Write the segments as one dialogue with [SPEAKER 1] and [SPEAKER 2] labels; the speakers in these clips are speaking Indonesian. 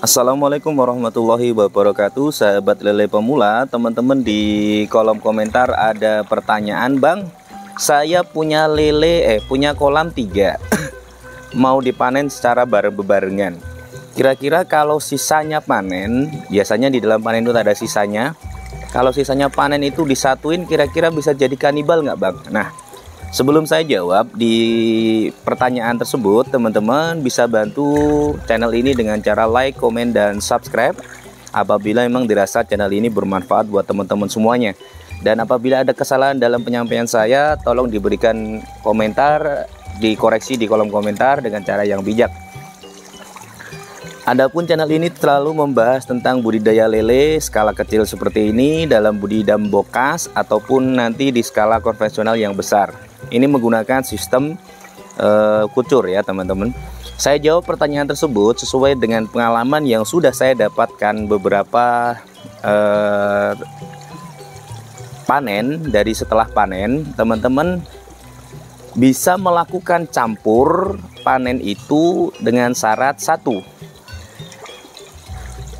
[SPEAKER 1] Assalamualaikum warahmatullahi wabarakatuh, sahabat lele pemula. Teman-teman, di kolom komentar ada pertanyaan, Bang, saya punya punya kolam 3 mau dipanen secara bareng-bebarengan. Kira-kira kalau sisanya panen, biasanya di dalam panen itu ada sisanya. Kalau sisanya panen itu disatuin, kira-kira bisa jadi kanibal nggak, Bang? Nah, sebelum saya jawab di pertanyaan tersebut, teman-teman bisa bantu channel ini dengan cara like, komen, dan subscribe apabila memang dirasa channel ini bermanfaat buat teman-teman semuanya. Dan apabila ada kesalahan dalam penyampaian saya, tolong diberikan komentar, dikoreksi di kolom komentar dengan cara yang bijak. Adapun channel ini selalu membahas tentang budidaya lele skala kecil seperti ini dalam budidaya bokas ataupun nanti di skala konvensional yang besar. Ini menggunakan sistem kucur ya teman-teman. Saya jawab pertanyaan tersebut sesuai dengan pengalaman yang sudah saya dapatkan beberapa panen. Dari setelah panen, teman-teman bisa melakukan campur panen itu dengan syarat satu,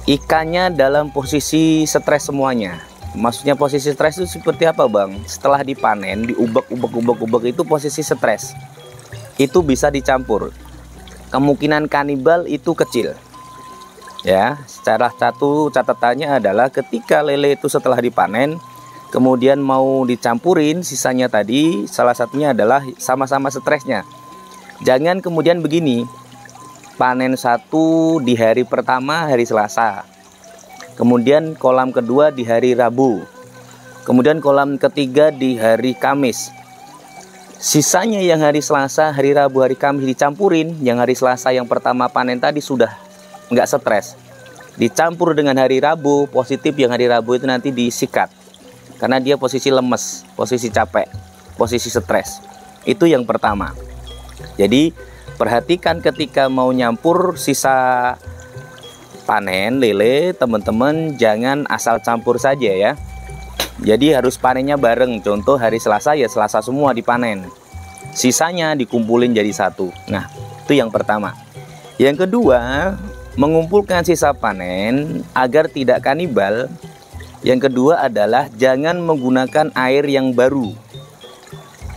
[SPEAKER 1] ikannya dalam posisi stres semuanya. Maksudnya posisi stres itu seperti apa, Bang? Setelah dipanen, diubek itu posisi stres. Itu bisa dicampur. Kemungkinan kanibal itu kecil. Ya, secara satu catatannya adalah ketika lele itu setelah dipanen, kemudian mau dicampurin sisanya tadi, salah satunya adalah sama-sama stresnya. Jangan kemudian begini, panen satu di hari pertama hari Selasa, kemudian kolam kedua di hari Rabu, kemudian kolam ketiga di hari Kamis. Sisanya yang hari Selasa, hari Rabu, hari Kamis dicampurin. Yang hari Selasa yang pertama panen tadi sudah nggak stres, dicampur dengan hari Rabu positif. Yang hari Rabu itu nanti disikat karena dia posisi lemes, posisi capek, posisi stres. Itu yang pertama. Jadi perhatikan ketika mau nyampur sisa panen lele, teman-teman jangan asal campur saja ya. Jadi harus panennya bareng. Contoh hari Selasa ya Selasa semua dipanen, sisanya dikumpulin jadi satu. Nah, itu yang pertama. Yang kedua, mengumpulkan sisa panen agar tidak kanibal. Yang kedua adalah jangan menggunakan air yang baru.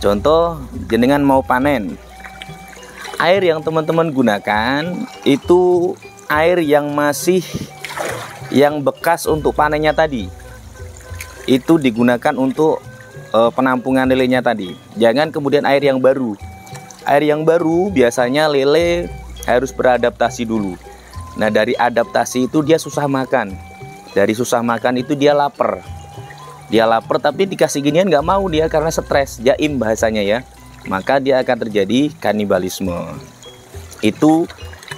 [SPEAKER 1] Contoh, jenengan mau panen, air yang teman-teman gunakan itu air yang yang bekas untuk panennya tadi. Itu digunakan untuk penampungan lelenya tadi. Jangan kemudian air yang baru. Air yang baru biasanya lele harus beradaptasi dulu. Nah, dari adaptasi itu dia susah makan. Dari susah makan itu dia lapar. Dia lapar tapi dikasih ginian nggak mau dia karena stres, jaim bahasanya ya. Maka dia akan terjadi kanibalisme. Itu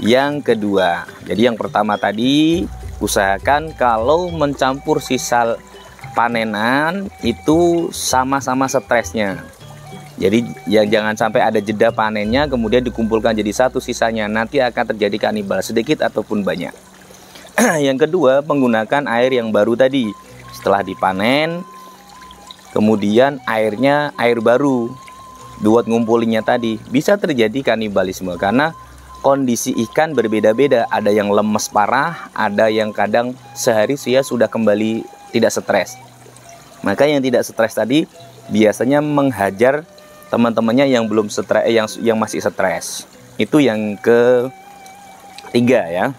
[SPEAKER 1] yang kedua. Jadi yang pertama tadi, usahakan kalau mencampur sisa panenan itu sama-sama stresnya. Jadi jangan sampai ada jeda panennya kemudian dikumpulkan jadi satu sisanya. Nanti akan terjadi kanibal sedikit ataupun banyak. Yang kedua, menggunakan air yang baru tadi. Setelah dipanen, kemudian airnya air baru buat ngumpulinnya tadi, bisa terjadi kanibalisme karena kondisi ikan berbeda-beda. Ada yang lemes parah, ada yang kadang sehari dia sudah kembali tidak stres. Maka yang tidak stres tadi biasanya menghajar teman-temannya yang belum stres, yang masih stres. Itu yang ketiga ya.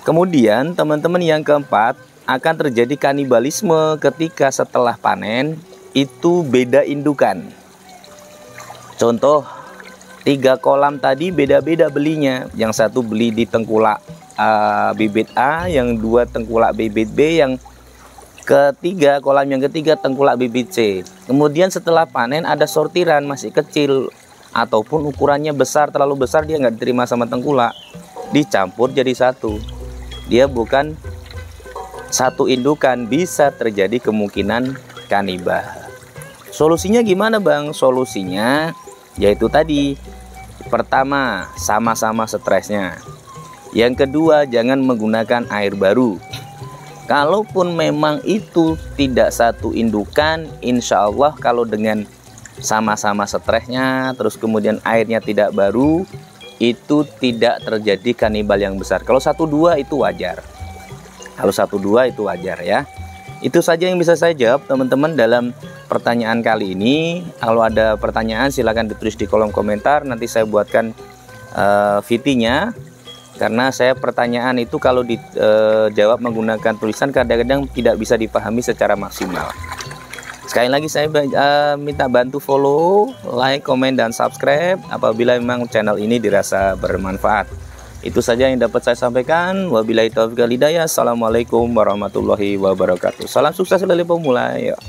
[SPEAKER 1] Kemudian teman-teman yang keempat, akan terjadi kanibalisme ketika setelah panen itu beda indukan. Contoh, 3 kolam tadi beda-beda belinya. Yang satu beli di tengkulak bibit A, yang 2 tengkulak bibit B, yang ketiga kolam yang ketiga tengkulak bibit C. Kemudian setelah panen ada sortiran masih kecil ataupun ukurannya besar, terlalu besar dia nggak diterima sama tengkulak, dicampur jadi satu. Dia bukan satu indukan, bisa terjadi kemungkinan kanibal. Solusinya gimana, Bang? Solusinya yaitu tadi, pertama sama-sama stresnya. Yang kedua, jangan menggunakan air baru. Kalaupun memang itu tidak satu indukan, insya Allah kalau dengan sama-sama stresnya terus kemudian airnya tidak baru, itu tidak terjadi kanibal yang besar. Kalau 1-2 itu wajar. Kalau 1-2 itu wajar ya. Itu saja yang bisa saya jawab teman-teman dalam pertanyaan kali ini. Kalau ada pertanyaan silahkan ditulis di kolom komentar, nanti saya buatkan VT-nya. Karena saya pertanyaan itu kalau dijawab menggunakan tulisan kadang-kadang tidak bisa dipahami secara maksimal. Sekali lagi saya minta bantu follow, like, komen, dan subscribe apabila memang channel ini dirasa bermanfaat. Itu saja yang dapat saya sampaikan. Wabillahi taufiq wal hidayah. Assalamualaikum warahmatullahi wabarakatuh. Salam sukses dari pemula. Yuk.